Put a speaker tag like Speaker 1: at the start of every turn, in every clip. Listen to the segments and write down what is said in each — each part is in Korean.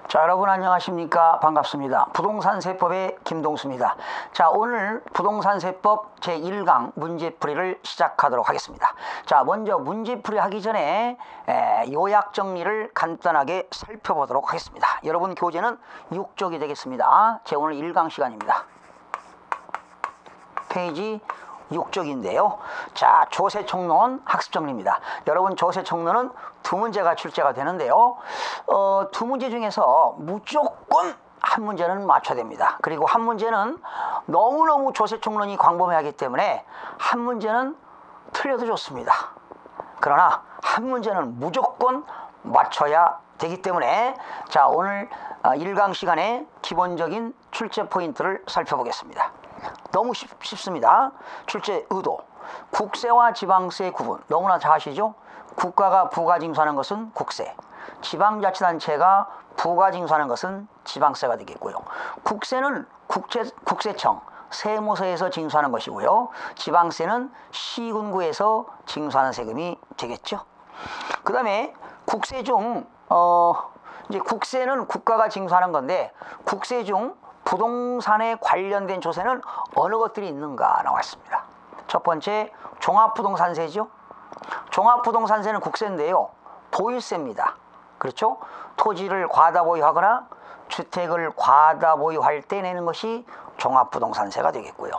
Speaker 1: 자, 여러분 안녕하십니까? 반갑습니다. 부동산 세법의 김동수입니다. 자, 오늘 부동산 세법 제1강 문제풀이를 시작하도록 하겠습니다. 자, 먼저 문제풀이 하기 전에 요약 정리를 간단하게 살펴보도록 하겠습니다. 여러분 교재는 6쪽이 되겠습니다. 제 오늘 1강 시간입니다. 페이지 6쪽인데요. 자, 조세총론 학습정리입니다. 여러분 조세총론은 두 문제가 출제가 되는데요. 두 문제 중에서 무조건 한 문제는 맞춰야 됩니다. 그리고 한 문제는 너무너무 조세총론이 광범위하기 때문에 한 문제는 틀려도 좋습니다. 그러나 한 문제는 무조건 맞춰야 되기 때문에 자, 오늘 1강 시간에 기본적인 출제 포인트를 살펴보겠습니다. 너무 쉽습니다. 출제 의도. 국세와 지방세의 구분. 너무나 잘 아시죠? 국가가 부가징수하는 것은 국세, 지방자치단체가 부가징수하는 것은 지방세가 되겠고요. 국세는 국세청, 세무서에서 징수하는 것이고요. 지방세는 시군구에서 징수하는 세금이 되겠죠. 그 다음에 국세 중 이제 국세는 국가가 징수하는 건데 국세 중 부동산에 관련된 조세는 어느 것들이 있는가 나왔습니다. 첫 번째 종합부동산세죠. 종합부동산세는 국세인데요. 보유세입니다. 그렇죠? 토지를 과다 보유하거나 주택을 과다 보유할 때 내는 것이 종합부동산세가 되겠고요.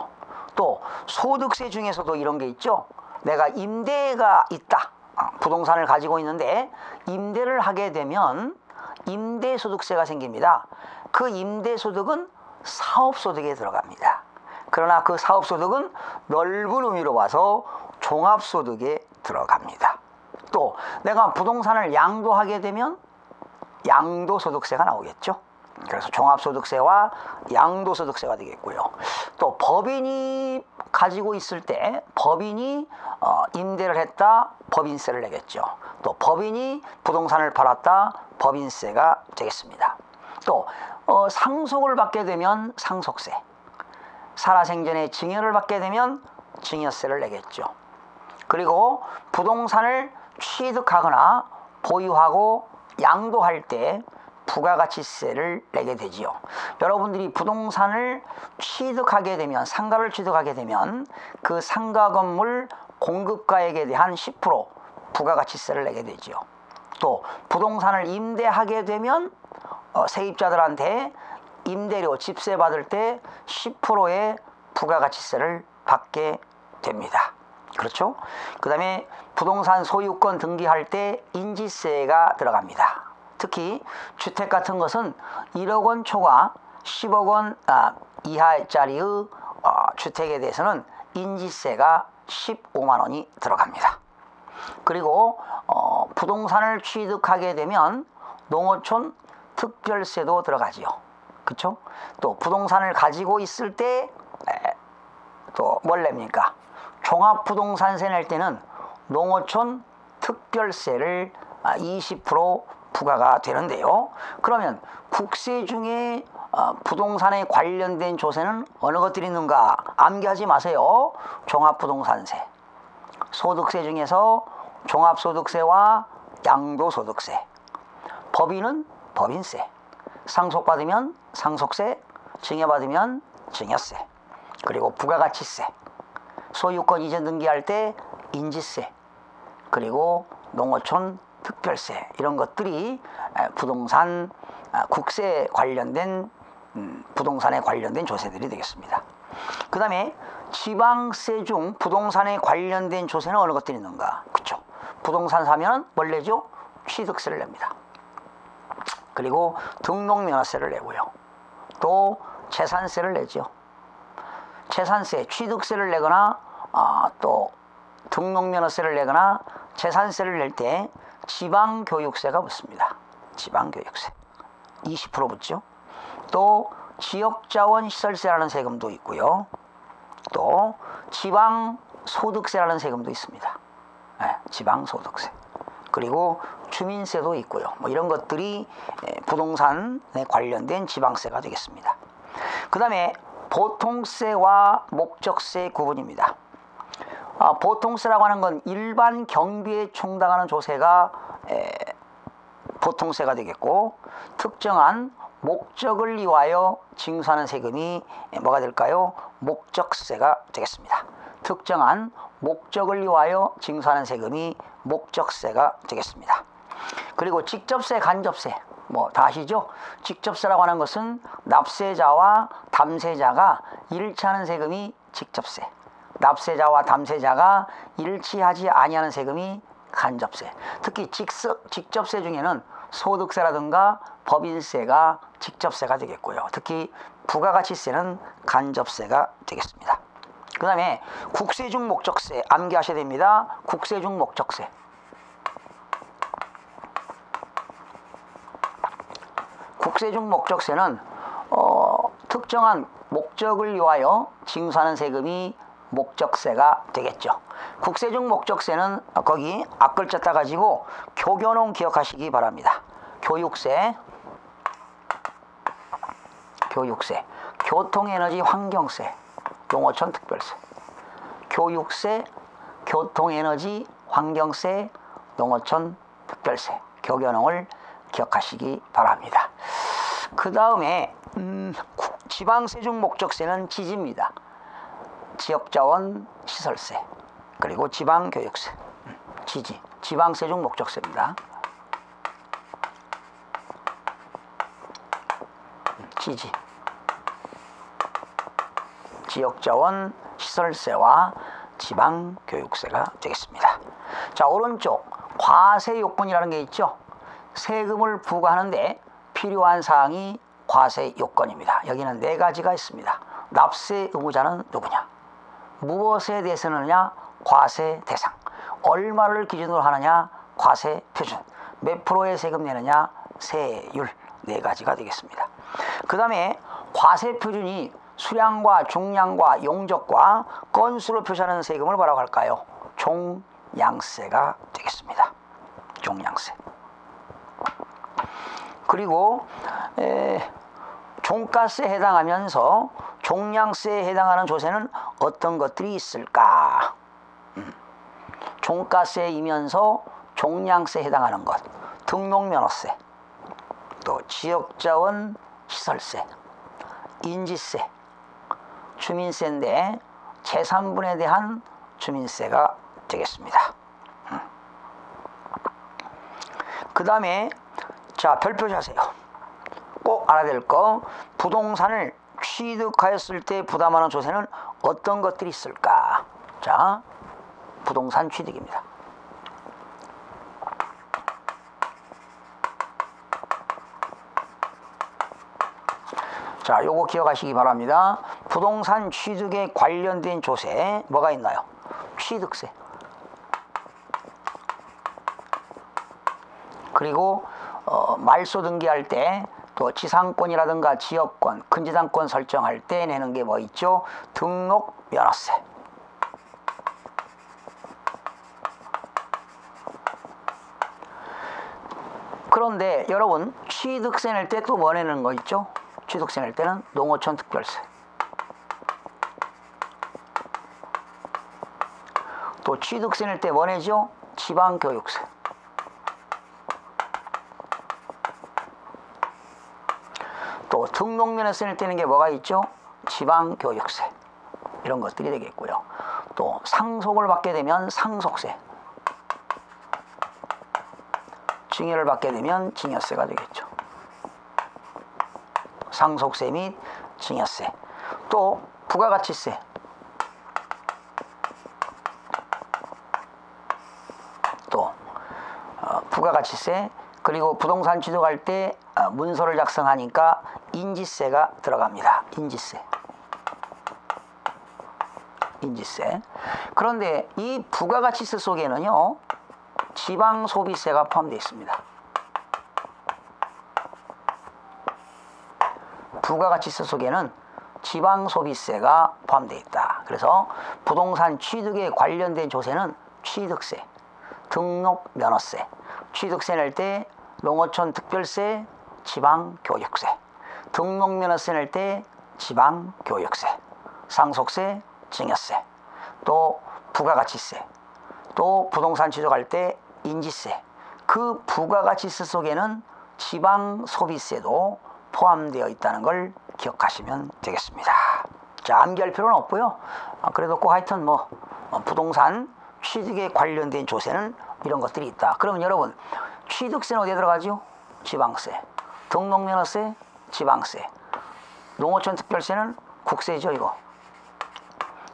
Speaker 1: 또 소득세 중에서도 이런 게 있죠. 내가 임대가 있다. 부동산을 가지고 있는데 임대를 하게 되면 임대소득세가 생깁니다. 그 임대소득은 사업소득에 들어갑니다. 그러나 그 사업소득은 넓은 의미로 봐서 종합소득에 들어갑니다. 또 내가 부동산을 양도하게 되면 양도소득세가 나오겠죠. 그래서 종합소득세와 양도소득세가 되겠고요. 또 법인이 가지고 있을 때 법인이 임대를 했다, 법인세를 내겠죠. 또 법인이 부동산을 팔았다, 법인세가 되겠습니다. 또 상속을 받게 되면 상속세, 살아생전에 증여를 받게 되면 증여세를 내겠죠. 그리고 부동산을 취득하거나 보유하고 양도할 때 부가가치세를 내게 되지요. 여러분들이 부동산을 취득하게 되면, 상가를 취득하게 되면 그 상가 건물 공급가액에 대한 10% 부가가치세를 내게 되지요. 또 부동산을 임대하게 되면 세입자들한테 임대료, 집세 받을 때 10%의 부가가치세를 받게 됩니다. 그렇죠? 그 다음에 부동산 소유권 등기할 때 인지세가 들어갑니다. 특히 주택 같은 것은 1억 원 초과 10억 원 이하짜리의 주택에 대해서는 인지세가 15만 원이 들어갑니다. 그리고 부동산을 취득하게 되면 농어촌 특별세도 들어가지요. 그렇죠? 또 부동산을 가지고 있을 때 또 뭘 냅니까? 종합부동산세 낼 때는 농어촌 특별세를 20% 부과가 되는데요. 그러면 국세 중에 부동산에 관련된 조세는 어느 것들이 있는가? 암기하지 마세요. 종합부동산세, 소득세 중에서 종합소득세와 양도소득세, 법인은 법인세, 상속받으면 상속세, 증여받으면 증여세, 그리고 부가가치세, 소유권 이전 등기할 때 인지세, 그리고 농어촌 특별세, 이런 것들이 부동산 국세 관련된 부동산에 관련된 조세들이 되겠습니다. 그 다음에 지방세 중 부동산에 관련된 조세는 어느 것들이 있는가? 그렇죠? 부동산 사면 뭘 내죠? 취득세를 냅니다. 그리고 등록면허세를 내고요. 또 재산세를 내죠. 재산세, 취득세를 내거나 또 등록면허세를 내거나 재산세를 낼 때 지방교육세가 붙습니다. 지방교육세 20% 붙죠. 또 지역자원시설세라는 세금도 있고요. 또 지방소득세라는 세금도 있습니다. 네, 지방소득세. 그리고 주민세도 있고요. 뭐 이런 것들이 부동산에 관련된 지방세가 되겠습니다. 그 다음에 보통세와 목적세 구분입니다. 보통세라고 하는 건 일반 경비에 충당하는 조세가 보통세가 되겠고, 특정한 목적을 위하여 징수하는 세금이 뭐가 될까요? 목적세가 되겠습니다. 특정한 목적을 위하여 징수하는 세금이 목적세가 되겠습니다. 그리고 직접세, 간접세 뭐 다 아시죠? 직접세라고 하는 것은 납세자와 담세자가 일치하는 세금이 직접세, 납세자와 담세자가 일치하지 아니하는 세금이 간접세. 특히 직접세 중에는 소득세라든가 법인세가 직접세가 되겠고요. 특히 부가가치세는 간접세가 되겠습니다. 그 다음에 국세 중 목적세 암기하셔야 됩니다. 국세 중 목적세. 국세 중 목적세는 특정한 목적을 위하여 징수하는 세금이 목적세가 되겠죠. 국세 중 목적세는 거기 앞글자 따가지고 교견홍 기억하시기 바랍니다. 교육세, 교육세, 교통에너지 환경세, 농어촌 특별세, 교육세, 교통에너지 환경세, 농어촌 특별세, 교견홍을 기억하시기 바랍니다. 그 다음에 지방세 중 목적세는 지지입니다. 지역자원 시설세, 그리고 지방교육세, 지지, 지방세 중 목적세입니다. 지지, 지역자원 시설세와 지방교육세가 되겠습니다. 자, 오른쪽 과세 요건이라는 게 있죠. 세금을 부과하는데 필요한 사항이 과세 요건입니다. 여기는 네 가지가 있습니다. 납세 의무자는 누구냐, 무엇에 대해서느냐, 과세 대상, 얼마를 기준으로 하느냐, 과세 표준, 몇 프로의 세금 내느냐, 세율, 네 가지가 되겠습니다. 그 다음에 과세 표준이 수량과 중량과 용적과 건수로 표시하는 세금을 뭐라고 할까요? 종량세가 되겠습니다. 종량세. 그리고 종가세에 해당하면서 종량세에 해당하는 조세는 어떤 것들이 있을까? 종가세이면서 종량세에 해당하는 것, 등록면허세, 또 지역자원 시설세, 인지세, 주민세인데 제3분에 대한 주민세가 되겠습니다. 그 다음에 자, 별표하세요. 꼭 알아야 될 거, 부동산을 취득하였을 때 부담하는 조세는 어떤 것들이 있을까? 자, 부동산 취득입니다. 자, 요거 기억하시기 바랍니다. 부동산 취득에 관련된 조세 뭐가 있나요? 취득세, 그리고 말소 등기할 때 또 지상권이라든가 지역권, 근지당권 설정할 때 내는 게 뭐 있죠? 등록면허세. 그런데 여러분, 취득세 낼 때 또 뭐 내는 거 있죠? 취득세 낼 때는 농어촌 특별세, 또 취득세 낼 때 뭐 내죠? 지방교육세, 또 등록면허세 낼 때는 게 뭐가 있죠? 지방교육세, 이런 것들이 되겠고요. 또 상속을 받게 되면 상속세, 증여를 받게 되면 증여세가 되겠죠. 상속세 및 증여세, 또 부가가치세, 또 부가가치세, 그리고 부동산 취득할 때 문서를 작성하니까 인지세가 들어갑니다. 인지세. 인지세. 그런데 이 부가가치세 속에는요, 지방소비세가 포함되어 있습니다. 부가가치세 속에는 지방소비세가 포함되어 있다. 그래서 부동산 취득에 관련된 조세는 취득세, 등록면허세, 취득세 낼 때 농어촌 특별세, 지방교육세, 등록면허세 낼 때 지방교육세, 상속세, 증여세, 또 부가가치세, 또 부동산 취득할 때 인지세, 그 부가가치세 속에는 지방 소비세도 포함되어 있다는 걸 기억하시면 되겠습니다. 자, 암기할 필요는 없고요. 그래도 꼭 하여튼 뭐 부동산 취득에 관련된 조세는 이런 것들이 있다. 그러면 여러분, 취득세는 어디에 들어가죠? 지방세. 등록면허세, 지방세. 농어촌 특별세는 국세죠, 이거.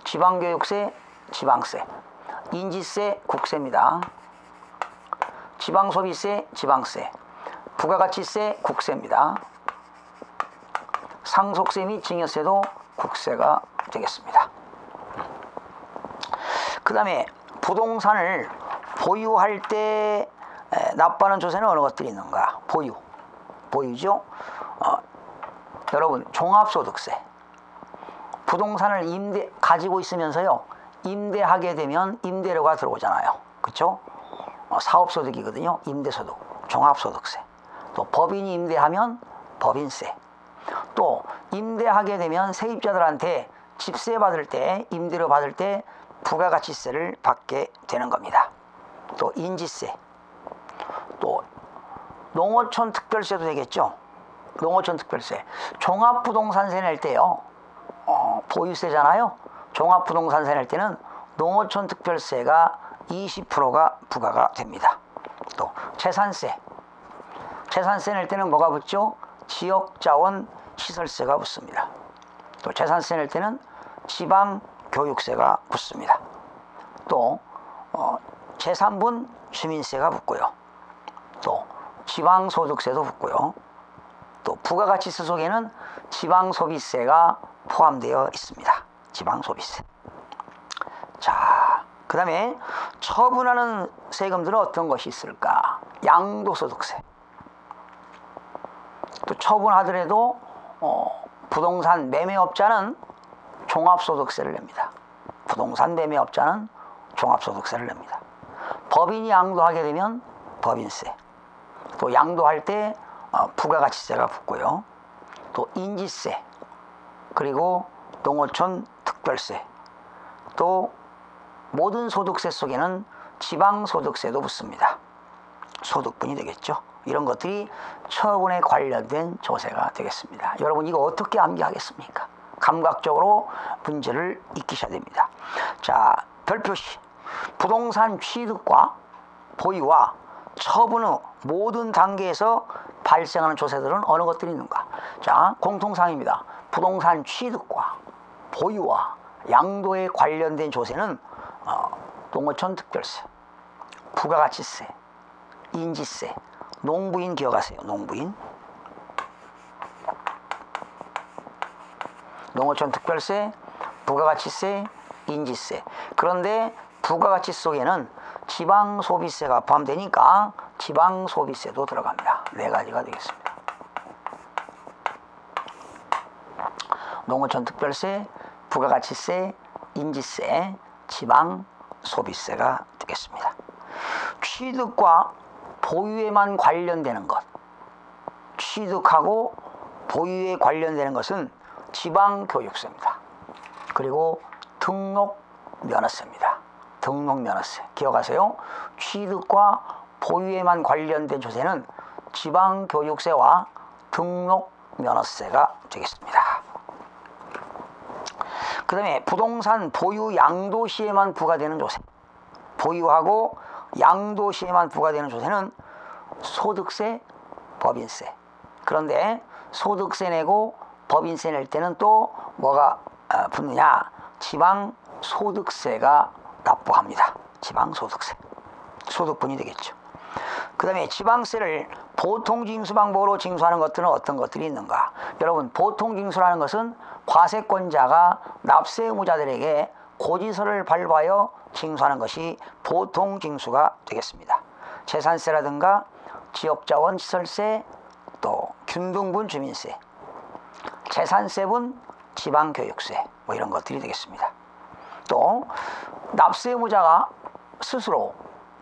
Speaker 1: 지방교육세, 지방세. 인지세, 국세입니다. 지방소비세, 지방세. 부가가치세, 국세입니다. 상속세 및 증여세도 국세가 되겠습니다. 그 다음에 부동산을 보유할 때 납부하는 조세는 어느 것들이 있는가? 보유죠. 여러분, 종합소득세. 부동산을 가지고 있으면서요, 임대하게 되면 임대료가 들어오잖아요. 그렇죠? 사업소득이거든요. 임대소득, 종합소득세. 또 법인이 임대하면 법인세. 또 임대하게 되면 세입자들한테 집세 받을 때, 임대료 받을 때 부가가치세를 받게 되는 겁니다. 또 인지세. 또 농어촌 특별세도 되겠죠. 농어촌 특별세. 종합부동산세 낼 때요, 보유세잖아요. 종합부동산세 낼 때는 농어촌 특별세가 20%가 부과가 됩니다. 또 재산세. 재산세 낼 때는 뭐가 붙죠? 지역자원 시설세가 붙습니다. 또 재산세 낼 때는 지방교육세가 붙습니다. 또 제3분 주민세가 붙고요. 또 지방소득세도 붙고요. 또 부가가치세 속에는 지방소비세가 포함되어 있습니다. 지방소비세. 자, 그 다음에 처분하는 세금들은 어떤 것이 있을까? 양도소득세. 또 처분하더라도 부동산 매매업자는 종합소득세를 냅니다. 부동산 매매업자는 종합소득세를 냅니다. 법인이 양도하게 되면 법인세. 또 양도할 때 부가가치세가 붙고요. 또 인지세, 그리고 농어촌 특별세, 또 모든 소득세 속에는 지방소득세도 붙습니다. 소득분이 되겠죠. 이런 것들이 처분에 관련된 조세가 되겠습니다. 여러분, 이거 어떻게 암기하겠습니까? 감각적으로 문제를 익히셔야 됩니다. 자, 별표시. 부동산 취득과 보유와 처분 후 모든 단계에서 발생하는 조세들은 어느 것들이 있는가? 자, 공통사항입니다. 부동산 취득과 보유와 양도에 관련된 조세는 농어촌 특별세, 부가가치세, 인지세, 농부인 기억하세요. 농부인. 농어촌 특별세, 부가가치세, 인지세. 그런데 부가가치 속에는 지방소비세가 포함되니까 지방소비세도 들어갑니다. 네 가지가 되겠습니다. 농어촌 특별세, 부가가치세, 인지세, 지방소비세가 되겠습니다. 취득과 보유에만 관련되는 것, 취득하고 보유에 관련되는 것은 지방교육세입니다. 그리고 등록면허세입니다. 등록면허세 기억하세요. 취득과 보유에만 관련된 조세는 지방교육세와 등록면허세가 되겠습니다. 그 다음에 부동산 보유 양도 시에만 부과되는 조세, 보유하고 양도 시에만 부과되는 조세는 소득세, 법인세. 그런데 소득세 내고 법인세 낼 때는 또 뭐가 붙느냐? 지방소득세가 납부합니다. 지방소득세. 소득분이 되겠죠. 그 다음에 지방세를 보통징수 방법으로 징수하는 것들은 어떤 것들이 있는가? 여러분, 보통징수라는 것은 과세권자가 납세 의무자들에게 고지서를 발부하여 징수하는 것이 보통징수가 되겠습니다. 재산세라든가 지역자원 시설세, 또 균등분 주민세, 재산세분 지방교육세, 뭐 이런 것들이 되겠습니다. 또 납세 의무자가 스스로,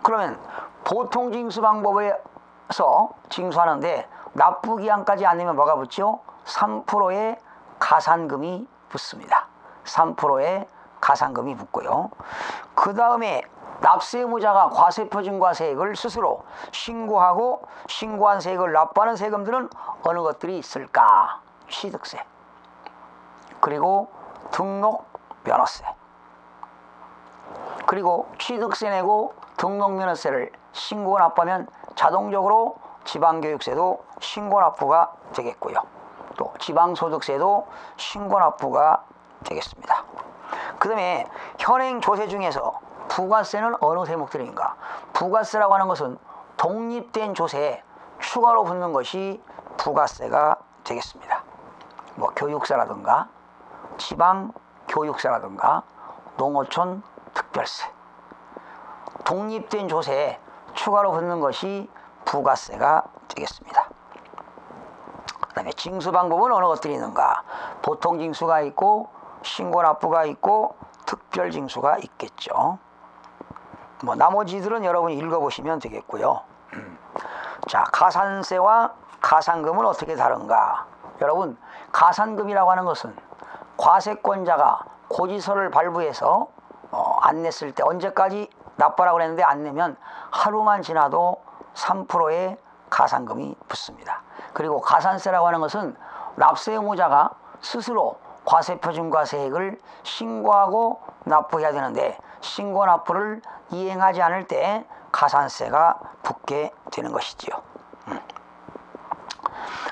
Speaker 1: 그러면 보통징수 방법에서 징수하는데 납부기한까지 안 내면 뭐가 붙죠? 3%의 가산금이 붙습니다. 3%의 가산금이 붙고요. 그 다음에 납세 의무자가 과세표 증가세액을 스스로 신고하고 신고한 세액을 납부하는 세금들은 어느 것들이 있을까? 취득세, 그리고 등록면허세, 그리고 취득세 내고 등록면허세를 신고 납부하면 자동적으로 지방교육세도 신고 납부가 되겠고요. 또 지방소득세도 신고 납부가 되겠습니다. 그 다음에 현행 조세 중에서 부가세는 어느 세목들인가? 부가세라고 하는 것은 독립된 조세에 추가로 붙는 것이 부가세가 되겠습니다. 뭐 교육세라든가 지방교육세라든가 농어촌 특별세, 독립된 조세에 추가로 붙는 것이 부가세가 되겠습니다. 그 다음에 징수 방법은 어느 것들이 있는가? 보통 징수가 있고 신고 납부가 있고 특별 징수가 있겠죠. 뭐 나머지들은 여러분이 읽어보시면 되겠고요. 자, 가산세와 가산금은 어떻게 다른가? 여러분, 가산금이라고 하는 것은 과세권자가 고지서를 발부해서 안 냈을 때 언제까지 납부하라고 했는데 안 내면 하루만 지나도 3%의 가산금이 붙습니다. 그리고 가산세라고 하는 것은 납세 의무자가 스스로 과세표준과세액을 신고하고 납부해야 되는데 신고 납부를 이행하지 않을 때 가산세가 붙게 되는 것이지요.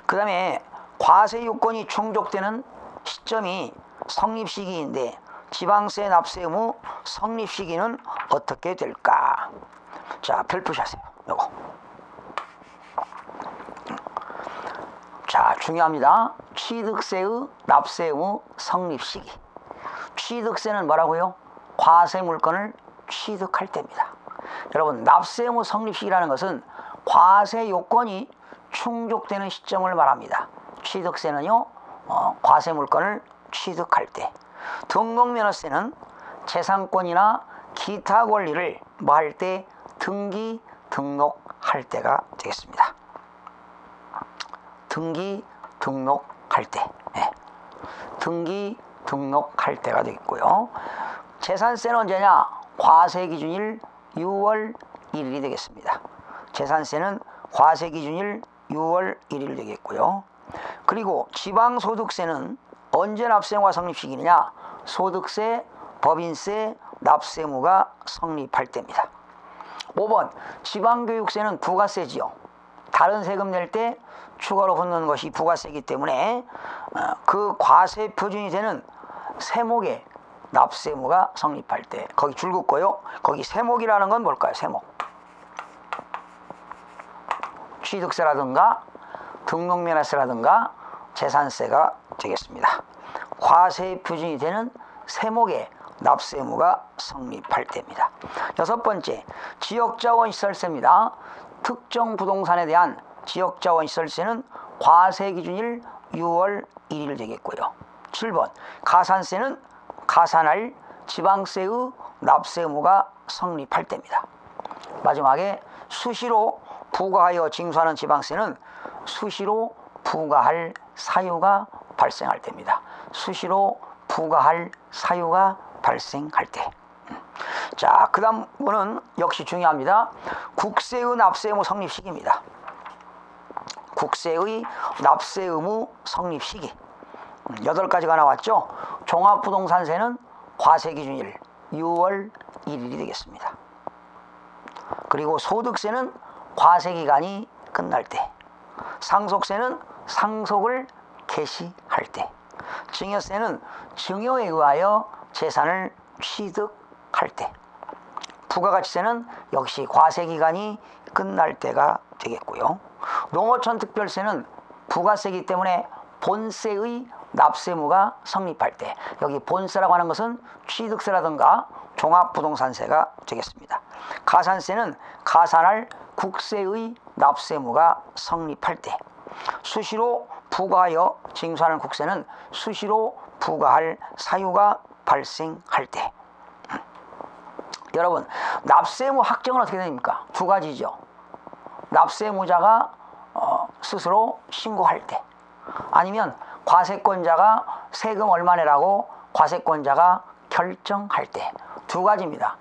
Speaker 1: 그 다음에 과세 요건이 충족되는 시점이 성립시기인데 지방세 납세 의무 성립시기는 어떻게 될까? 자, 별표시하세요. 요거. 자, 중요합니다. 취득세의 납세 의무 성립시기. 취득세는 뭐라고요? 과세 물건을 취득할 때입니다. 여러분, 납세 의무 성립시기라는 것은 과세 요건이 충족되는 시점을 말합니다. 취득세는요, 과세 물건을 취득할 때. 등록면허세는 재산권이나 기타 권리를 뭐 할 때? 등기 등록할 때가 되겠습니다. 등기 등록할 때, 등기 등록할 때가 되겠고요. 재산세는 언제냐? 과세 기준일 6월 1일이 되겠습니다. 재산세는 과세 기준일 6월 1일 되겠고요. 그리고 지방소득세는 언제 납세의무가 성립시키느냐? 소득세, 법인세, 납세의무가 성립할 때입니다. 5번, 지방교육세는 부가세지요. 다른 세금 낼 때 추가로 붙는 것이 부가세이기 때문에 그 과세 표준이 되는 세목의 납세의무가 성립할 때 거기 줄 긋고요. 거기 세목이라는 건 뭘까요? 세목. 취득세라든가 등록면허세라든가 재산세가 되겠습니다. 과세 표준이 되는 세목의 납세 의무가 성립할 때입니다. 6번째, 지역자원시설세입니다. 특정 부동산에 대한 지역자원시설세는 과세 기준일 6월 1일 되겠고요. 7번, 가산세는 가산할 지방세의 납세 의무가 성립할 때입니다. 마지막에 수시로 부과하여 징수하는 지방세는 수시로 부과할 사유가 발생할 때입니다. 수시로 부과할 사유가 발생할 때. 자, 그 다음은 역시 중요합니다. 국세의 납세 의무 성립 시기입니다. 국세의 납세 의무 성립 시기 8가지가 나왔죠. 종합부동산세는 과세 기준일 6월 1일이 되겠습니다. 그리고 소득세는 과세 기간이 끝날 때, 상속세는 상속을 개시할 때, 증여세는 증여에 의하여 재산을 취득할 때, 부가가치세는 역시 과세 기간이 끝날 때가 되겠고요. 농어촌 특별세는 부가세이기 때문에 본세의 납세 의무가 성립할 때, 여기 본세라고 하는 것은 취득세라든가 종합부동산세가 되겠습니다. 가산세는 가산할 국세의 납세 의무가 성립할 때, 수시로 부과하여 징수하는 국세는 수시로 부과할 사유가 발생할 때. 여러분, 납세 의무 확정은 어떻게 됩니까? 2가지죠. 납세 의무자가 스스로 신고할 때, 아니면 과세권자가 세금 얼마 내라고 과세권자가 결정할 때. 2가지입니다.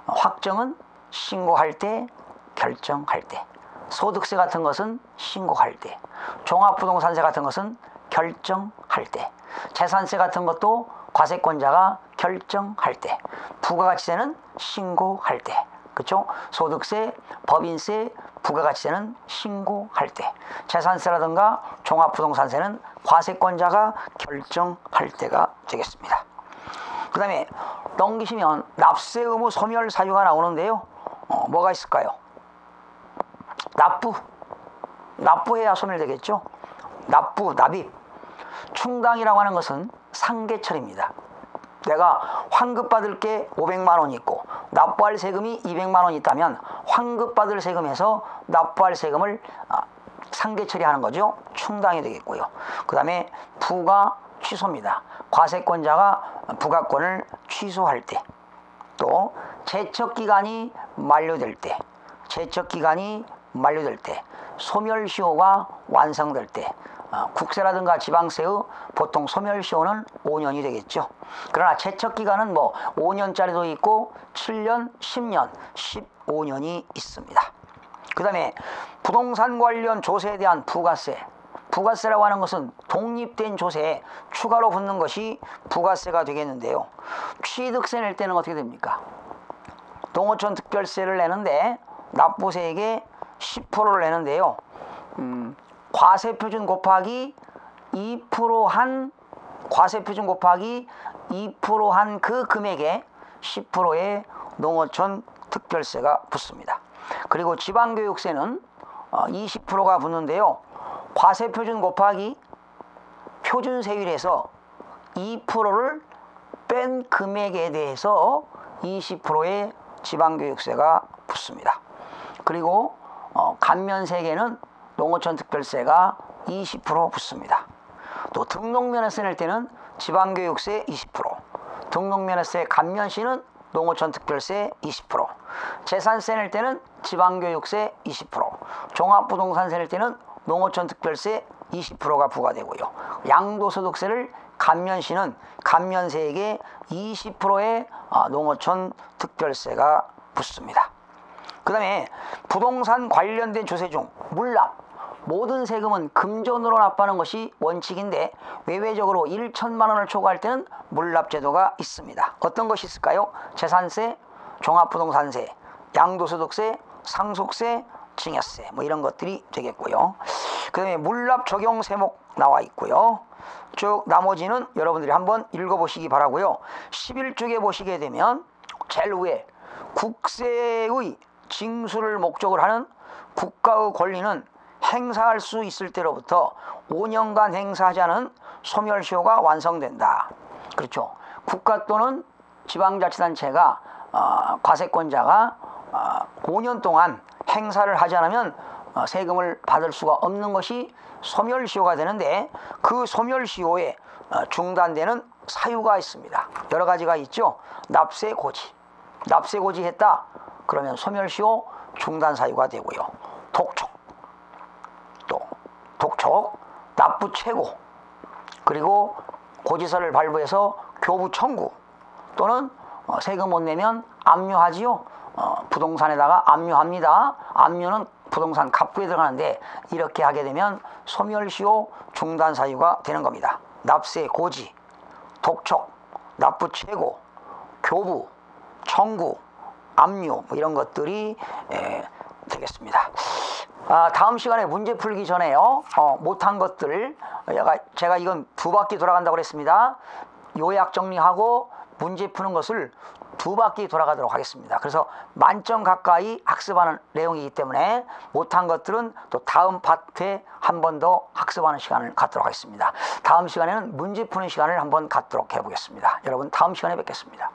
Speaker 1: 확정은 신고할 때, 결정할 때. 소득세 같은 것은 신고할 때. 종합부동산세 같은 것은 결정할 때. 재산세 같은 것도 과세권자가 결정할 때. 부가가치세는 신고할 때. 그렇죠? 소득세, 법인세, 부가가치세는 신고할 때. 재산세라든가 종합부동산세는 과세권자가 결정할 때가 되겠습니다. 그 다음에 넘기시면 납세 의무 소멸 사유가 나오는데요. 뭐가 있을까요? 납부해야 소멸되겠죠. 납입. 충당이라고 하는 것은 상계철입니다. 내가 환급받을 게 500만 원이 있고 납부할 세금이 200만 원이 있다면 환급받을 세금에서 납부할 세금을 상계 처리하는 거죠. 충당이 되겠고요. 그 다음에 부가 취소입니다. 과세권자가 부가권을 취소할 때, 또 제척기간이 만료될 때, 소멸시효가 완성될 때, 국세라든가 지방세의 보통 소멸시효는 5년이 되겠죠. 그러나 제척기간은 5년짜리도 있고 7년, 10년, 15년이 있습니다. 그 다음에 부동산 관련 조세에 대한 부가세라고 하는 것은 독립된 조세에 추가로 붙는 것이 부가세가 되겠는데요. 취득세 낼 때는 어떻게 됩니까? 농어촌 특별세를 내는데 납부세액의 10%를 내는데요. 과세표준 곱하기 2% 한 그 금액에 10%의 농어촌 특별세가 붙습니다. 그리고 지방교육세는 20%가 붙는데요. 과세표준 곱하기 표준세율에서 2%를 뺀 금액에 대해서 20%의 지방교육세가 붙습니다. 그리고 감면세계는 농어촌 특별세가 20% 붙습니다. 또 등록면허세 낼 때는 지방교육세 20%, 등록면허세 감면시는 농어촌 특별세 20%, 재산세 낼 때는 지방교육세 20%, 종합부동산세 낼 때는 농어촌 특별세 20%가 부과되고요. 양도소득세를 감면시는 감면세액의 20%의 농어촌 특별세가 붙습니다. 그 다음에 부동산 관련된 조세 중 물납, 모든 세금은 금전으로 납부하는 것이 원칙인데 외외적으로 1천만 원을 초과할 때는 물납제도가 있습니다. 어떤 것이 있을까요? 재산세, 종합부동산세, 양도소득세, 상속세, 증여세 이런 것들이 되겠고요. 그 다음에 물납 적용 세목 나와 있고요. 쭉 나머지는 여러분들이 한번 읽어보시기 바라고요. 11쪽에 보시게 되면 제일 위에 국세의 징수를 목적으로 하는 국가의 권리는 행사할 수 있을 때로부터 5년간 행사하지 않은 소멸시효가 완성된다. 그렇죠. 국가 또는 지방자치단체가 과세권자가 5년 동안 행사를 하지 않으면 세금을 받을 수가 없는 것이 소멸시효가 되는데 그 소멸시효에 중단되는 사유가 있습니다. 여러 가지가 있죠. 납세고지 했다 그러면 소멸시효 중단 사유가 되고요. 독촉, 납부최고, 그리고 고지서를 발부해서 교부 청구 또는 세금 못 내면 압류하지요. 부동산에다가 압류합니다. 압류는 부동산 갑부에 들어가는데 이렇게 하게 되면 소멸시효 중단 사유가 되는 겁니다. 납세고지, 독촉, 납부최고, 교부, 청구, 압류 이런 것들이 되겠습니다. 다음 시간에 문제 풀기 전에요. 못한 것들 제가 이건 2바퀴 돌아간다고 그랬습니다. 요약 정리하고 문제 푸는 것을 2바퀴 돌아가도록 하겠습니다. 그래서 만점 가까이 학습하는 내용이기 때문에 못한 것들은 또 다음 파트에 한 번 더 학습하는 시간을 갖도록 하겠습니다. 다음 시간에는 문제 푸는 시간을 한번 갖도록 해보겠습니다. 여러분 다음 시간에 뵙겠습니다.